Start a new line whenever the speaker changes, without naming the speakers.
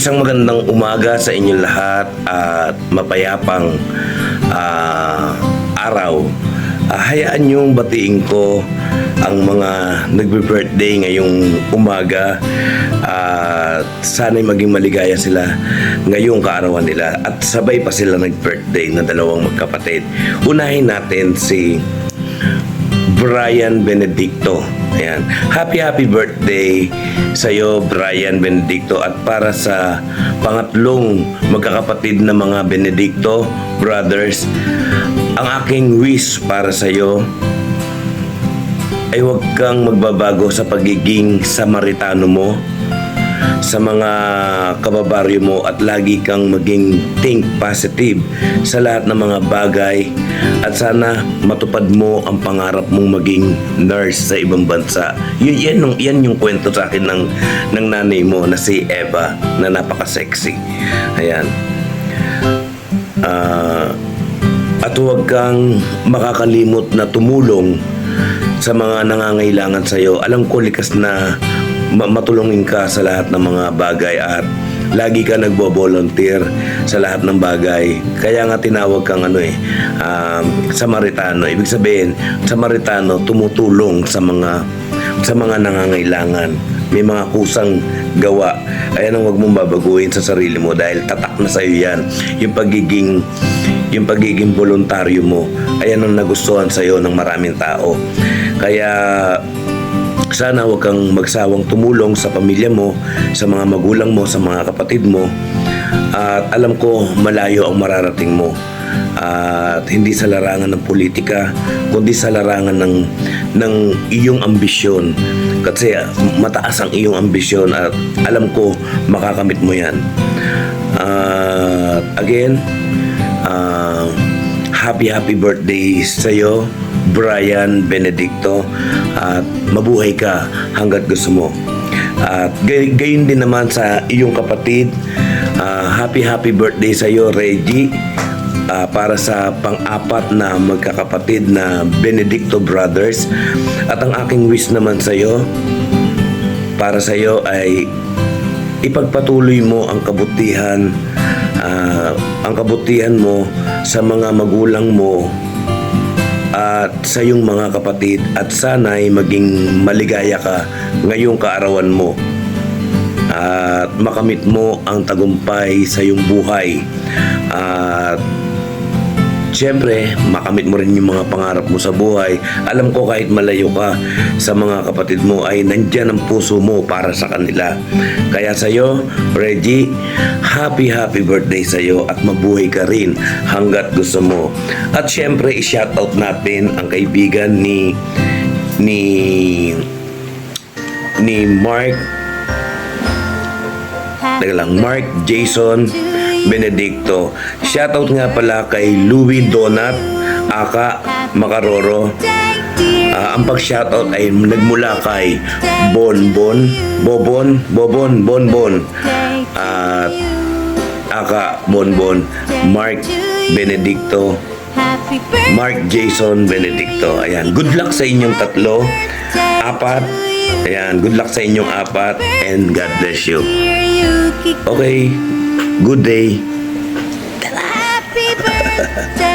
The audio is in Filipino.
Isang magandang umaga sa inyong lahat at mapayapang araw. Hayaan niyong batiin ko ang mga nagbe-birthday ngayong umaga at sana'y maging maligaya sila ngayong kaarawan nila at sabay pa sila nag-birthday na dalawang magkapatid. Unahin natin si Brian Benedicto. Ayan. Happy birthday sa iyo, Brian Benedicto, at para sa pangatlong magkakapatid na mga Benedicto brothers, ang aking wish para sa iyo ay huwag kang magbabago sa pagiging Samaritano mo sa mga kababaryo mo at lagi kang maging think positive sa lahat ng mga bagay at sana matupad mo ang pangarap mong maging nurse sa ibang bansa. Yan yung kwento sa akin ng nanay mo na si Eva na napaka-sexy. Ayan. At huwag kang makakalimot na tumulong sa mga nangangailangan sa iyo. Alam ko likas na matulungin ka sa lahat ng mga bagay at lagi ka nagbo-volunteer sa lahat ng bagay. Kaya nga tinawag kang Samaritano. Ibig sabihin, Samaritano tumutulong sa mga nangangailangan. May mga kusang gawa. Ayan ang huwag mong babaguhin sa sarili mo dahil tatak na sa iyo yan. Yung pagiging voluntaryo mo, ayan ang nagustuhan sa iyo ng maraming tao. Kaya sana huwag kang magsawang tumulong sa pamilya mo, sa mga magulang mo, sa mga kapatid mo. At alam ko malayo ang mararating mo. At hindi sa larangan ng politika, kundi sa larangan ng iyong ambisyon. Kasi mataas ang iyong ambisyon at alam ko makakamit mo yan. Again, happy birthday sa iyo, Brian Benedicto, at mabuhay ka hanggat gusto mo. At gayon din naman sa iyong kapatid, happy birthday sa iyo, Reggie, para sa pang-apat na magkakapatid na Benedicto brothers. At ang aking wish naman sa iyo, para sa iyo ay ipagpatuloy mo ang kabutihan mo sa mga magulang mo at sa iyong mga kapatid at sana'y maging maligaya ka ngayong kaarawan mo at makamit mo ang tagumpay sa iyong buhay at siyempre makamit mo rin yung mga pangarap mo sa buhay. Alam ko kahit malayo ka sa mga kapatid mo ay nandyan ang puso mo para sa kanila. Kaya sa iyo, Reggie, happy birthday sa iyo at mabuhay ka rin hanggat gusto mo. At siyempre i-shoutout natin ang kaibigan ni Mark Mark Jason Benedicto. Shoutout nga pala kay Louie Donat aka Makaroro. Ang pag-shoutout ay nagmula kay Bobon at aka Bonbon Mark Benedicto, Mark Jason Benedicto. Ayan, good luck sa inyong apat. Ayan, good luck sa inyong apat and God bless you. Okay, good day.
Happy birthday.